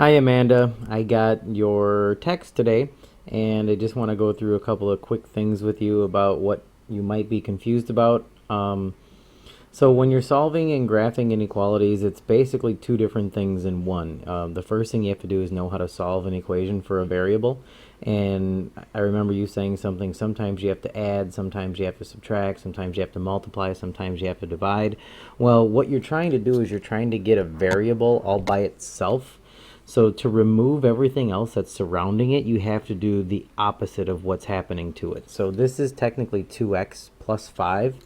Hi Amanda, I got your text today and I just want to go through a couple of quick things with you about what you might be confused about. So when you're solving and graphing inequalities, it's basically two different things in one. The first thing you have to do is know how to solve an equation for a variable. And I remember you saying something, sometimes you have to add, sometimes you have to subtract, sometimes you have to multiply, sometimes you have to divide. Well, what you're trying to do is you're trying to get a variable all by itself. So to remove everything else that's surrounding it, you have to do the opposite of what's happening to it. So this is technically 2x plus 5.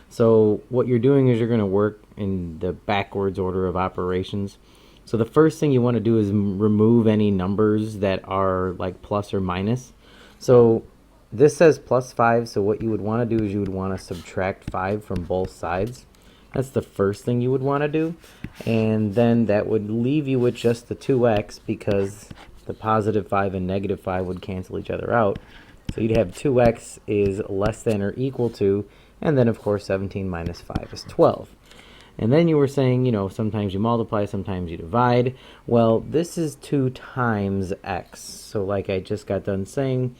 So what you're doing is you're going to work in the backwards order of operations. So the first thing you want to do is remove any numbers that are like plus or minus. So this says plus 5, so what you would want to do is you would want to subtract 5 from both sides. That's the first thing you would want to do. And then that would leave you with just the 2x because the positive 5 and negative 5 would cancel each other out. So you'd have 2x is less than or equal to, and then of course 17 minus 5 is 12. And then you were saying, sometimes you multiply, sometimes you divide. Well, this is 2 times x. So like I just got done saying,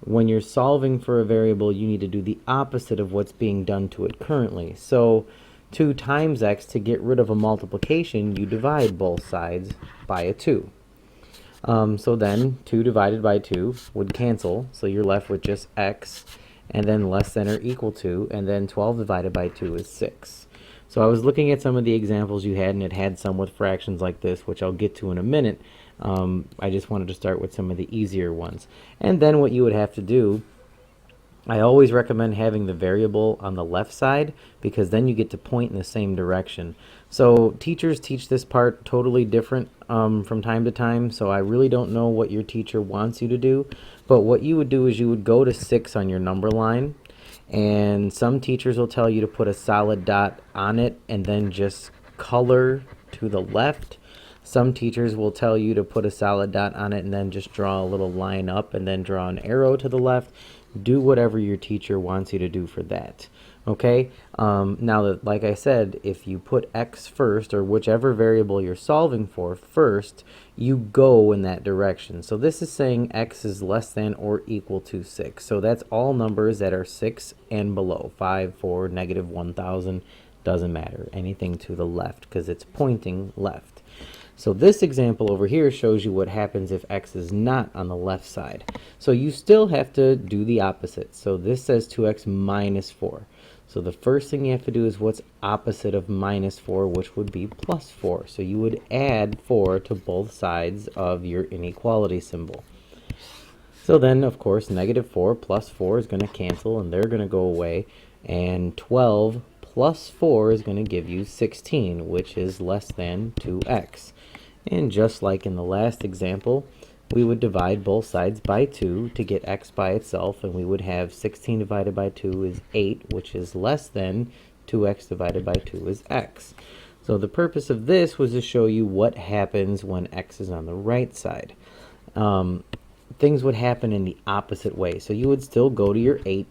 when you're solving for a variable, you need to do the opposite of what's being done to it currently. So 2 times x, to get rid of a multiplication, you divide both sides by a 2. So then 2 divided by 2 would cancel, so you're left with just x, and then less than or equal to, and then 12 divided by 2 is 6. So I was looking at some of the examples you had, and it had some with fractions like this, which I'll get to in a minute. I just wanted to start with some of the easier ones. And then what you would have to do, I always recommend having the variable on the left side because then you get to point in the same direction. So teachers teach this part totally different from time to time, so I really don't know what your teacher wants you to do. But what you would do is you would go to 6 on your number line, and some teachers will tell you to put a solid dot on it and then just color to the left. Some teachers will tell you to put a solid dot on it and then just draw a little line up and then draw an arrow to the left. Do whatever your teacher wants you to do for that. Okay, now that, like I said, if you put x first, or whichever variable you're solving for first, you go in that direction. So this is saying x is less than or equal to 6. So that's all numbers that are 6 and below. 5, 4, negative 1,000, doesn't matter. Anything to the left because it's pointing left. So this example over here shows you what happens if x is not on the left side. So you still have to do the opposite. So this says 2x minus 4. So the first thing you have to do is what's opposite of minus 4, which would be plus 4. So you would add 4 to both sides of your inequality symbol. So then, of course, negative 4 plus 4 is going to cancel, and they're going to go away. And 12 plus 4 is going to give you 16, which is less than 2x. And just like in the last example, we would divide both sides by 2 to get x by itself, and we would have 16 divided by 2 is 8, which is less than 2x divided by 2 is x. So the purpose of this was to show you what happens when x is on the right side. Things would happen in the opposite way. So you would still go to your 8.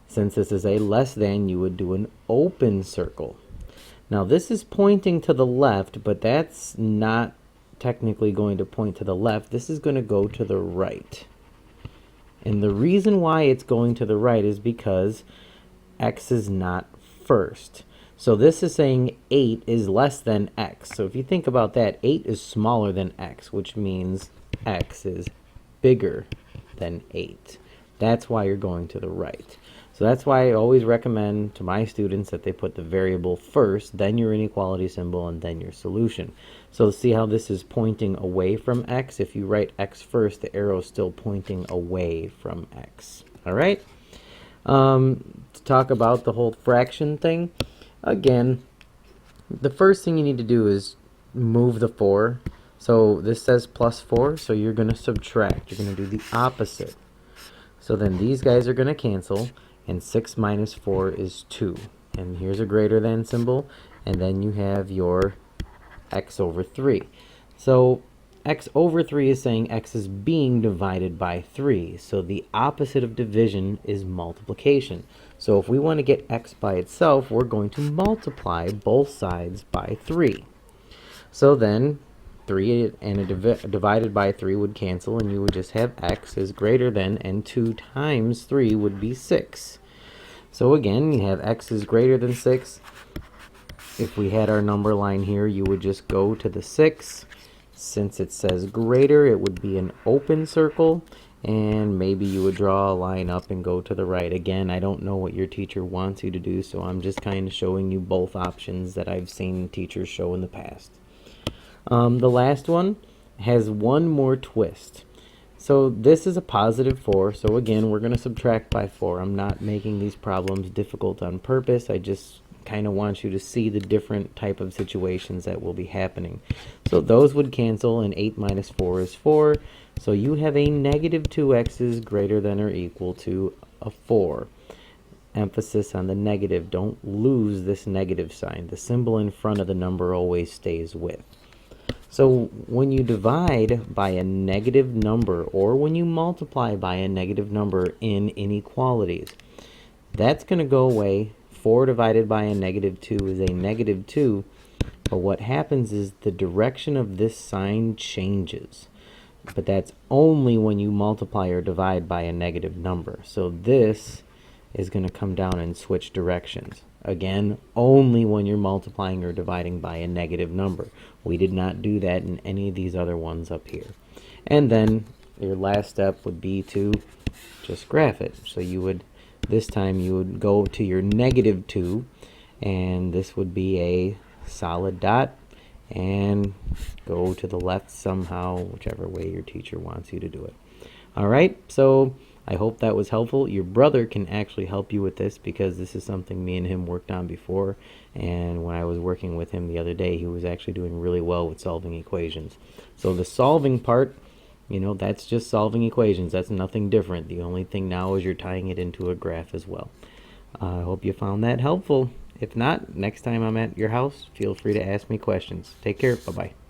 Since this is a less than, you would do an open circle. Now this is pointing to the left, but that's not technically going to point to the left. This is going to go to the right. And the reason why it's going to the right is because x is not first. So this is saying 8 is less than x. So if you think about that, 8 is smaller than x, which means x is bigger than 8. That's why you're going to the right. So that's why I always recommend to my students that they put the variable first, then your inequality symbol, and then your solution. So see how this is pointing away from x? If you write x first, the arrow is still pointing away from x. All right? To talk about the whole fraction thing, again, the first thing you need to do is move the 4. So this says plus 4, so you're going to subtract. You're going to do the opposite. So then these guys are going to cancel, and 6 minus 4 is 2. And here's a greater than symbol, and then you have your x over 3. So x over 3 is saying x is being divided by 3. So the opposite of division is multiplication. So if we want to get x by itself, we're going to multiply both sides by 3. So then 3 and divided by 3 would cancel, and you would just have x is greater than, and 2 times 3 would be 6. So again, you have x is greater than 6. If we had our number line here, you would just go to the 6. Since it says greater, it would be an open circle, and maybe you would draw a line up and go to the right. Again, I don't know what your teacher wants you to do, so I'm just kind of showing you both options that I've seen teachers show in the past. The last one has one more twist. So this is a positive 4, so again, we're going to subtract by 4. I'm not making these problems difficult on purpose. I just kind of want you to see the different type of situations that will be happening. So those would cancel, and 8 minus 4 is 4. So you have a negative 2x's greater than or equal to a 4. Emphasis on the negative. Don't lose this negative sign. The symbol in front of the number always stays with. So when you divide by a negative number, or when you multiply by a negative number in inequalities, that's going to go away. 4 divided by a negative 2 is a negative 2, but what happens is the direction of this sign changes. But that's only when you multiply or divide by a negative number. So this is going to come down and switch directions. Again, only when you're multiplying or dividing by a negative number. We did not do that in any of these other ones up here. And then your last step would be to just graph it. So you would, this time you would go to your negative 2, and this would be a solid dot, and go to the left somehow, whichever way your teacher wants you to do it. All right, so I hope that was helpful. Your brother can actually help you with this, because this is something me and him worked on before, and when I was working with him the other day, he was actually doing really well with solving equations. So the solving part, you know, that's just solving equations. That's nothing different. The only thing now is you're tying it into a graph as well. I hope you found that helpful. If not, next time I'm at your house, feel free to ask me questions. Take care. Bye-bye.